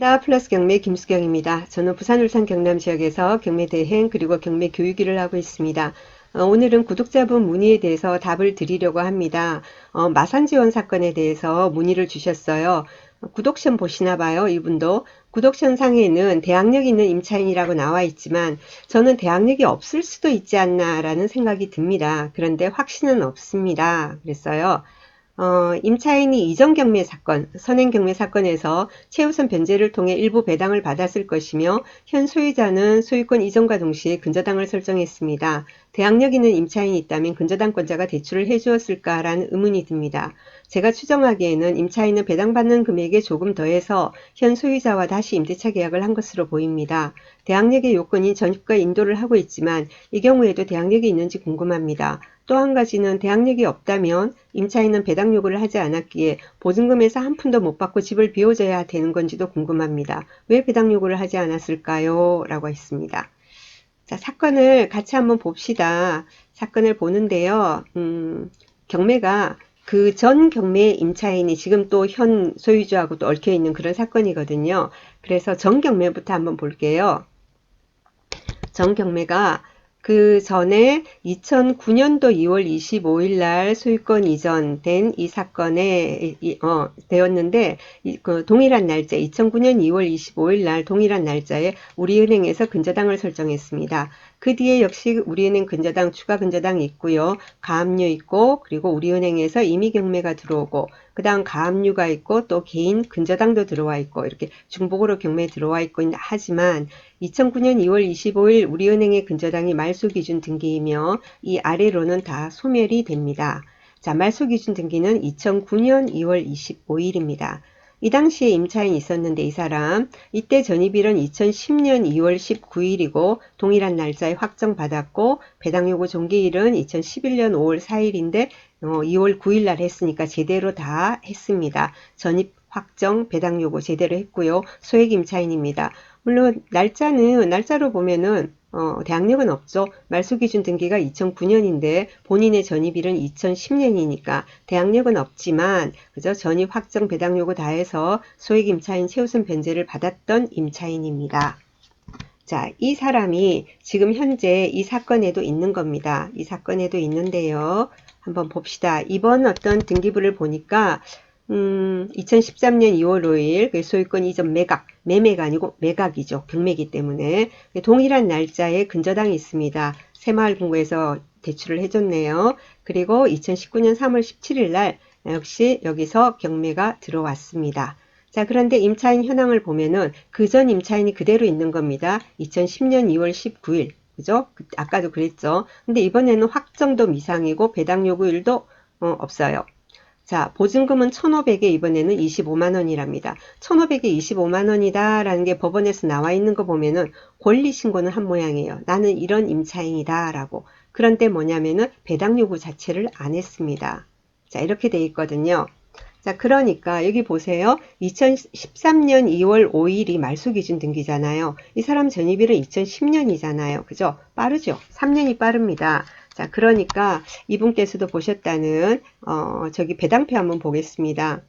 반갑습니다. 플러스 경매 김수경입니다. 저는 부산, 울산, 경남 지역에서 경매 대행 그리고 경매 교육 일을 하고 있습니다. 오늘은 구독자분 문의에 대해서 답을 드리려고 합니다. 마산 지원 사건에 대해서 문의를 주셨어요. 구독션 보시나 봐요. 이분도. 구독션 상에는 대학력 있는 임차인이라고 나와 있지만 저는 대학력이 없을 수도 있지 않나 라는 생각이 듭니다. 그런데 확신은 없습니다. 그랬어요. 임차인이 이전 경매 사건, 선행 경매 사건에서 최우선 변제를 통해 일부 배당을 받았을 것이며 현 소유자는 소유권 이전과 동시에 근저당을 설정했습니다. 대학력 있는 임차인이 있다면 근저당권자가 대출을 해주었을까라는 의문이 듭니다. 제가 추정하기에는 임차인은 배당받는 금액에 조금 더해서 현 소유자와 다시 임대차 계약을 한 것으로 보입니다. 대학력의 요건인 전입과 인도를 하고 있지만 이 경우에도 대학력이 있는지 궁금합니다. 또 한 가지는 대학력이 없다면 임차인은 배당 요구를 하지 않았기에 보증금에서 한 푼도 못 받고 집을 비워줘야 되는 건지도 궁금합니다. 왜 배당 요구를 하지 않았을까요? 라고 했습니다. 자, 사건을 같이 한번 봅시다. 사건을 보는데요. 경매가 그 전 경매 임차인이 지금 또 현 소유주하고 또 얽혀 있는 그런 사건이거든요. 그래서 전 경매부터 한번 볼게요. 전 경매가 그 전에 2009년도 2월 25일 날 소유권 이전된 이 사건에 되었는데 그 동일한 날짜 2009년 2월 25일 날 동일한 날짜에 우리은행에서 근저당을 설정했습니다. 그 뒤에 역시 우리은행 근저당 추가 근저당이 있고요. 가압류 있고 그리고 우리은행에서 임의 경매가 들어오고 그 다음 가압류가 있고 또 개인 근저당도 들어와 있고 이렇게 중복으로 경매에 들어와 있고 하지만 2009년 2월 25일 우리은행의 근저당이 말소기준 등기이며 이 아래로는 다 소멸이 됩니다. 자, 말소기준 등기는 2009년 2월 25일입니다. 이 당시에 임차인이 있었는데 이 사람 이때 전입일은 2010년 2월 19일이고 동일한 날짜에 확정받았고 배당요구 종기일은 2011년 5월 4일인데 2월 9일 날 했으니까 제대로 다 했습니다. 전입 확정 배당요구 제대로 했고요. 소액 임차인입니다. 물론 날짜로 보면은 대학력은 없죠. 말소기준 등기가 2009년인데 본인의 전입일은 2010년이니까 대학력은 없지만 그저 전입 확정 배당 요구 다 해서 소액 임차인 최우선 변제를 받았던 임차인입니다. 자, 이 사람이 지금 현재 이 사건에도 있는 겁니다. 이 사건에도 있는데요. 한번 봅시다. 이번 어떤 등기부를 보니까 2013년 2월 5일 소유권 이전 매매가 아니고 매각이죠. 경매이기 때문에 동일한 날짜에 근저당이 있습니다. 새마을금고에서 대출을 해줬네요. 그리고 2019년 3월 17일 날 역시 여기서 경매가 들어왔습니다. 자, 그런데 임차인 현황을 보면은 그 전 임차인이 그대로 있는 겁니다. 2010년 2월 19일. 그죠? 아까도 그랬죠. 근데 이번에는 확정도 미상이고 배당 요구일도 없어요. 자, 보증금은 1,500에 이번에는 25만원이랍니다. 1,500에 25만원이다 라는 게 법원에서 나와 있는 거 보면은 권리신고는 한 모양이에요. 나는 이런 임차인이다 라고. 그런데 뭐냐면은 배당 요구 자체를 안 했습니다. 자, 이렇게 돼 있거든요. 자, 그러니까 여기 보세요. 2013년 2월 5일이 말소기준 등기잖아요. 이 사람 전입일은 2010년이잖아요. 그죠? 빠르죠? 3년이 빠릅니다. 자, 그러니까 이분께서도 보셨다는 저기 배당표 한번 보겠습니다.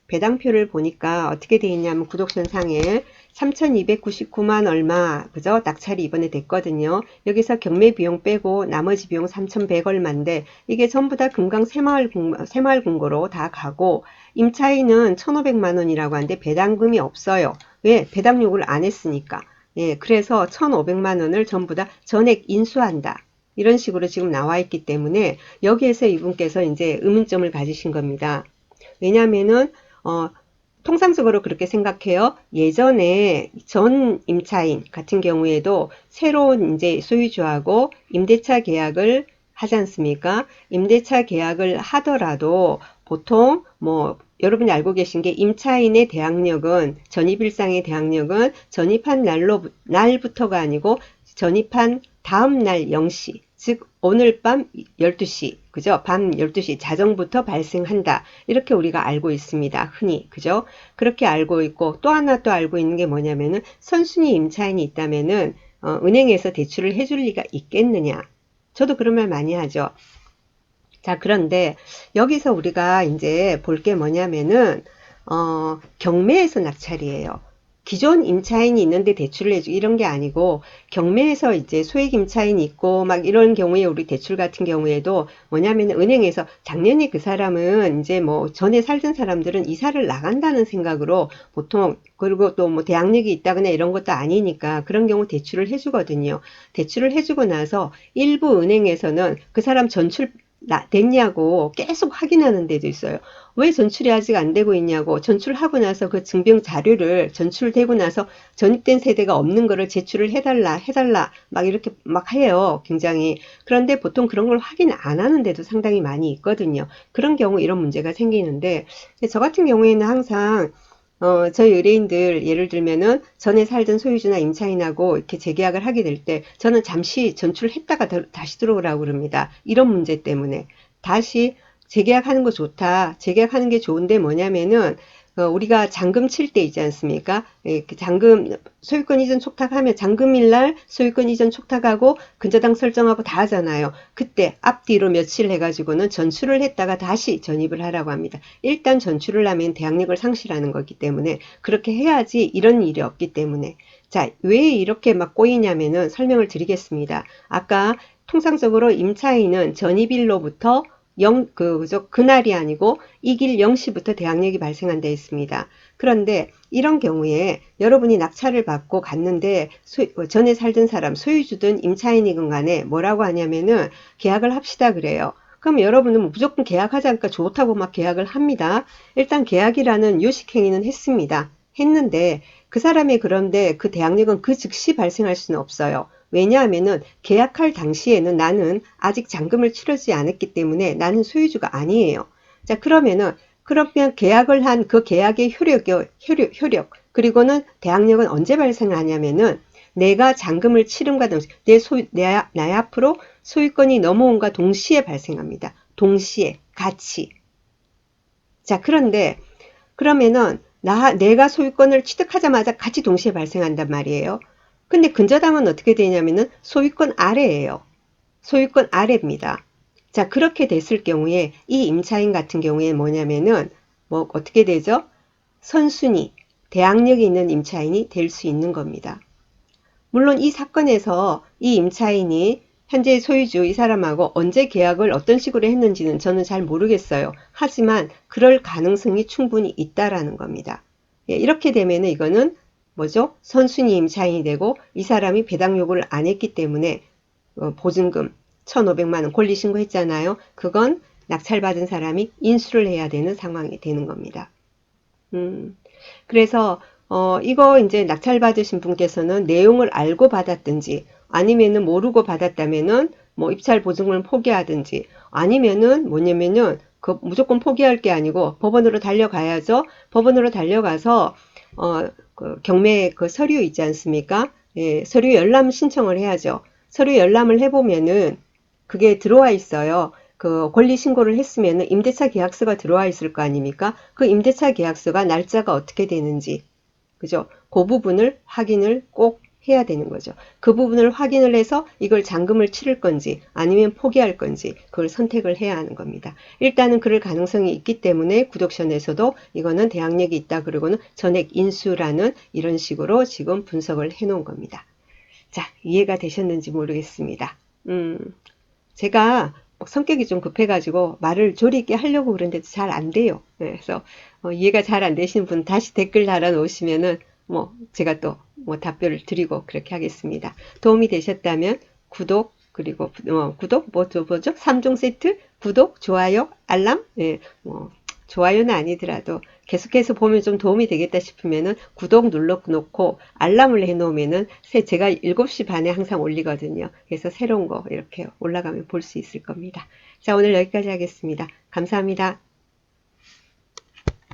배당표를 보니까 어떻게 되어 있냐면 구독선 상에 3,299만 얼마 그죠? 낙찰이 이번에 됐거든요. 여기서 경매 비용 빼고 나머지 비용 3,100 얼마인데 이게 전부 다 금강 새마을금고로 다 가고 임차인은 1,500만 원이라고 하는데 배당금이 없어요. 왜? 배당 요구를 안 했으니까. 예, 그래서 1,500만 원을 전부 다 전액 인수한다. 이런 식으로 지금 나와 있기 때문에 여기에서 이분께서 이제 의문점을 가지신 겁니다. 왜냐면은 통상적으로 그렇게 생각해요. 예전에 전 임차인 같은 경우에도 새로운 이제 소유주하고 임대차 계약을 하지 않습니까? 임대차 계약을 하더라도 보통 뭐 여러분이 알고 계신 게 임차인의 대항력은 전입일상의 대항력은 전입한 날부터가 아니고 전입한 다음 날 0시 즉 오늘 밤 12시 그죠? 밤 12시 자정부터 발생한다. 이렇게 우리가 알고 있습니다. 흔히 그죠? 그렇게 알고 있고 또 하나 또 알고 있는 게 뭐냐면은 선순위 임차인이 있다면은 은행에서 대출을 해줄 리가 있겠느냐? 저도 그런 말 많이 하죠. 자, 그런데 여기서 우리가 이제 볼 게 뭐냐면은 경매에서 낙찰이에요. 기존 임차인이 있는데 대출을 해주고 이런 게 아니고 경매에서 이제 소액 임차인이 있고 막 이런 경우에 우리 대출 같은 경우에도 뭐냐면 은행에서 작년에 그 사람은 이제 뭐 전에 살던 사람들은 이사를 나간다는 생각으로 보통 그리고 또 뭐 대학력이 있다거나 이런 것도 아니니까 그런 경우 대출을 해주거든요. 대출을 해주고 나서 일부 은행에서는 그 사람 전출 됐냐고 계속 확인하는 데도 있어요. 왜 전출이 아직 안 되고 있냐고 전출하고 나서 그 증빙 자료를 전출되고 나서 전입된 세대가 없는 거를 제출을 해달라 막 이렇게 막 해요. 굉장히. 그런데 보통 그런 걸 확인 안 하는 데도 상당히 많이 있거든요. 그런 경우 이런 문제가 생기는데 저 같은 경우에는 항상 저희 의뢰인들 예를 들면은 전에 살던 소유주나 임차인하고 이렇게 재계약을 하게 될 때 저는 잠시 전출했다가 다시 들어오라고 그럽니다. 이런 문제 때문에 다시 재계약하는 거 좋다. 재계약하는 게 좋은데 뭐냐면은 우리가 잔금 칠 때 있지 않습니까? 예, 그 잔금 소유권 이전 촉탁하면 잔금일 날 소유권 이전 촉탁하고 근저당 설정하고 다 하잖아요. 그때 앞뒤로 며칠 해가지고는 전출을 했다가 다시 전입을 하라고 합니다. 일단 전출을 하면 대항력을 상실하는 거기 때문에 그렇게 해야지 이런 일이 없기 때문에 자, 왜 이렇게 막 꼬이냐면은 설명을 드리겠습니다. 아까 통상적으로 임차인은 전입일로부터 그날이 아니고 이길 0시부터 대항력이 발생한 데 있습니다. 그런데 이런 경우에 여러분이 낙찰을 받고 갔는데 전에 살던 사람 소유주든 임차인이건 간에 뭐라고 하냐면은 계약을 합시다 그래요. 그럼 여러분은 무조건 계약하자니까 좋다고 막 계약을 합니다. 일단 계약이라는 요식행위는 했습니다. 했는데 그 사람이 그런데 그 대항력은 그 즉시 발생할 수는 없어요. 왜냐하면은 계약할 당시에는 나는 아직 잔금을 치르지 않았기 때문에 나는 소유주가 아니에요. 자, 그러면 계약을 한 그 계약의 효력, 그리고는 대항력은 언제 발생하냐면은 내가 잔금을 치름과 동시에 내 앞으로 소유권이 넘어온과 동시에 발생합니다. 동시에, 같이. 자, 그런데 그러면은 내가 소유권을 취득하자마자 같이 동시에 발생한단 말이에요. 근데 근저당은 어떻게 되냐면은 소유권 아래예요. 소유권 아래입니다. 자, 그렇게 됐을 경우에 이 임차인 같은 경우에 뭐냐면은 뭐 어떻게 되죠? 선순위, 대항력이 있는 임차인이 될 수 있는 겁니다. 물론 이 사건에서 이 임차인이 현재 소유주 이 사람하고 언제 계약을 어떤 식으로 했는지는 저는 잘 모르겠어요. 하지만 그럴 가능성이 충분히 있다라는 겁니다. 예, 이렇게 되면 이거는 뭐죠? 선순위 임차인이 되고 이 사람이 배당 요구를 안 했기 때문에 보증금 1,500만 원 권리 신고했잖아요. 그건 낙찰받은 사람이 인수를 해야 되는 상황이 되는 겁니다. 그래서 이거 이제 낙찰 받으신 분께서는 내용을 알고 받았든지 아니면은 모르고 받았다면은 뭐 입찰 보증금을 포기하든지 아니면은 뭐냐면은 그 무조건 포기할 게 아니고 법원으로 달려가야죠. 법원으로 달려가서 그 경매 그 서류 있지 않습니까? 예, 서류 열람 신청을 해야죠. 서류 열람을 해보면은 그게 들어와 있어요. 그 권리 신고를 했으면은 임대차 계약서가 들어와 있을 거 아닙니까? 그 임대차 계약서가 날짜가 어떻게 되는지, 그죠? 그 부분을 확인을 꼭 해야 되는 거죠. 그 부분을 확인을 해서 이걸 잔금을 치를 건지 아니면 포기할 건지 그걸 선택을 해야 하는 겁니다. 일단은 그럴 가능성이 있기 때문에 구독션에서도 이거는 대항력이 있다 그러고는 전액 인수라는 이런 식으로 지금 분석을 해 놓은 겁니다. 자, 이해가 되셨는지 모르겠습니다. 제가 성격이 좀 급해가지고 말을 조리 있게 하려고 그러는데도 잘 안 돼요. 그래서 이해가 잘 안 되시는 분 다시 댓글 달아놓으시면은 뭐 제가 또 뭐 답변을 드리고 그렇게 하겠습니다. 도움이 되셨다면 구독 그리고 구독 뭐죠? 3종 세트 구독, 좋아요, 알람 예, 뭐 좋아요는 아니더라도 계속해서 보면 좀 도움이 되겠다 싶으면은 구독 눌러 놓고 알람을 해 놓으면은 제가 7시 반에 항상 올리거든요. 그래서 새로운 거 이렇게 올라가면 볼 수 있을 겁니다. 자, 오늘 여기까지 하겠습니다. 감사합니다.